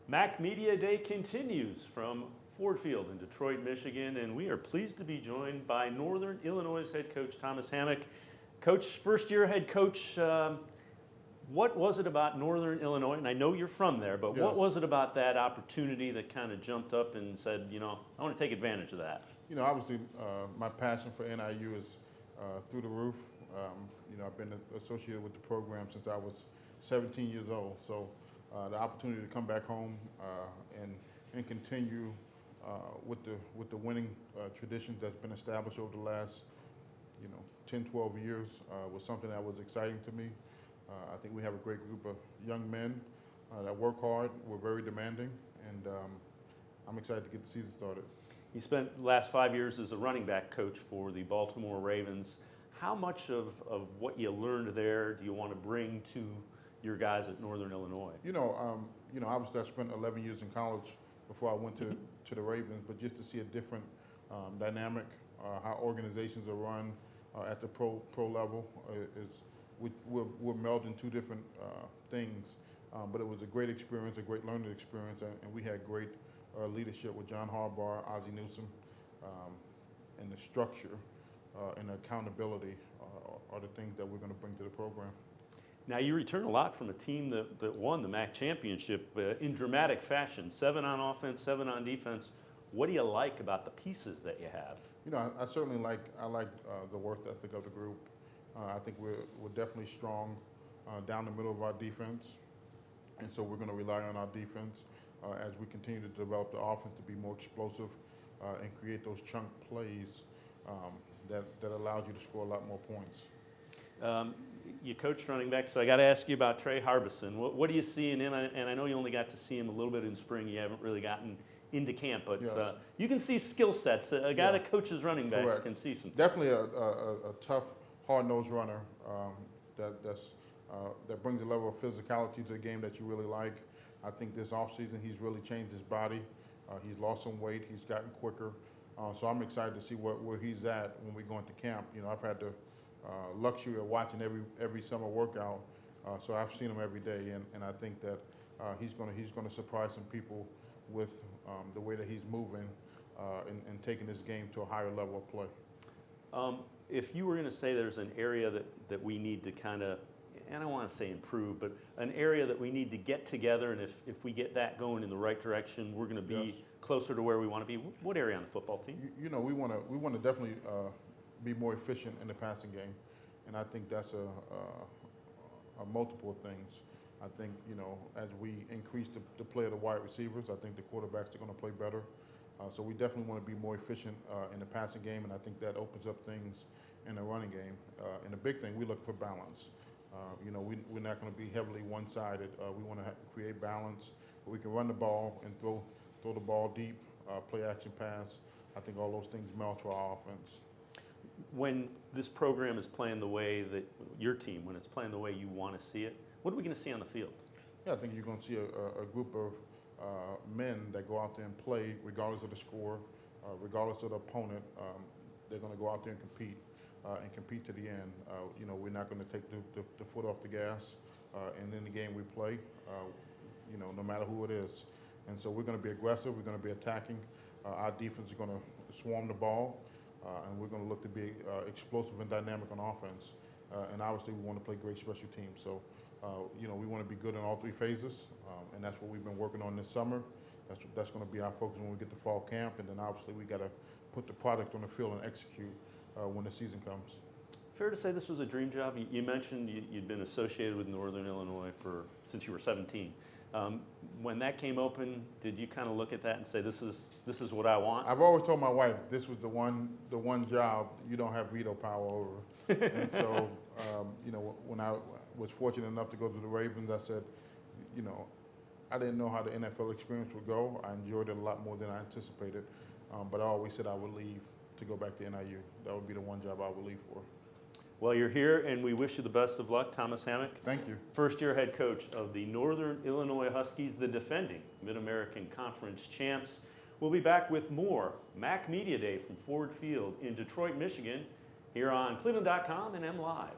Mac Media Day continues from Ford Field in Detroit, Michigan, and we are pleased to be joined by Northern Illinois head coach Thomas Hammock. Coach, first-year head coach, what was it about Northern Illinois, and I know you're from there, but Yes. what was it about that opportunity that kind of jumped up and said, I want to take advantage of that? Obviously, my passion for NIU is through the roof. I've been associated with the program since I was 17 years old. So the opportunity to come back home and continue with the winning traditions that's been established over the last 10, 12 years was something that was exciting to me. I think we have a great group of young men that work hard. We're very demanding, and I'm excited to get the season started. You spent the last 5 years as a running back coach for the Baltimore Ravens. How much of what you learned there do you want to bring to your guys at Northern Illinois? Obviously I spent 11 years in college before I went to the Ravens, but just to see a different dynamic, how organizations are run at the pro level we're melding two different things. But it was a great experience, a great learning experience, and we had great leadership with John Harbaugh, Ozzie Newsome, and the structure and the accountability are the things that we're going to bring to the program. Now, you return a lot from a team that won the MAC championship in dramatic fashion, 7 on offense, 7 on defense. What do you like about the pieces that you have? I certainly like the work ethic of the group. I think we're definitely strong down the middle of our defense, and so we're going to rely on our defense as we continue to develop the offense to be more explosive and create those chunk plays that allows you to score a lot more points. You coached running back, so I got to ask you about Trey Harbison. What do you see in him? And I know you only got to see him a little bit in spring. You haven't really gotten into camp, but yes. You can see skill sets. A guy that coaches running backs Correct. can see some. Definitely a tough, hard-nosed runner that brings a level of physicality to the game that you really like. I think this offseason he's really changed his body. He's lost some weight. He's gotten quicker. So I'm excited to see where he's at when we go into camp. I've had the luxury of watching every summer workout, so I've seen him every day, and I think that he's going to surprise some people with the way that he's moving and taking this game to a higher level of play. If you were going to say there's an area that we need to kind of, and I don't want to say improve, but an area that we need to get together, and if we get that going in the right direction, we're going to be closer to where we want to be. What area on the football team? We want to definitely be more efficient in the passing game, and I think that's a multiple things. I think as we increase the play of the wide receivers, I think the quarterbacks are going to play better. So we definitely want to be more efficient in the passing game, and I think that opens up things in the running game. And the big thing, we look for balance. We're not going to be heavily one-sided. We want to create balance where we can run the ball and throw the ball deep, play action pass. I think all those things meld to our offense. When this program is playing the way that your team, when it's playing the way you want to see it, what are we going to see on the field? Yeah, I think you're going to see a group of men that go out there and play regardless of the score, regardless of the opponent. They're going to go out there and compete to the end. We're not going to take the foot off the gas, and in the game we play, no matter who it is. And so we're going to be aggressive. We're going to be attacking. Our defense is going to swarm the ball, and we're going to look to be explosive and dynamic on offense. And obviously we want to play great special teams. So, we want to be good in all three phases, and that's what we've been working on this summer. That's going to be our focus when we get to fall camp, and then obviously we got to put the product on the field and execute when the season comes. Fair to say this was a dream job? You mentioned you'd been associated with Northern Illinois since you were 17. When that came open, did you kind of look at that and say, this is what I want? I've always told my wife this was the one job you don't have veto power over. And so, when I was fortunate enough to go to the Ravens, I said, I didn't know how the NFL experience would go. I enjoyed it a lot more than I anticipated, but I always said I would leave to go back to NIU. That would be the one job I would leave for. Well, you're here, and we wish you the best of luck, Thomas Hammock. Thank you. First-year head coach of the Northern Illinois Huskies, the defending Mid-American Conference champs. We'll be back with more Mac Media Day from Ford Field in Detroit, Michigan, here on cleveland.com and MLive.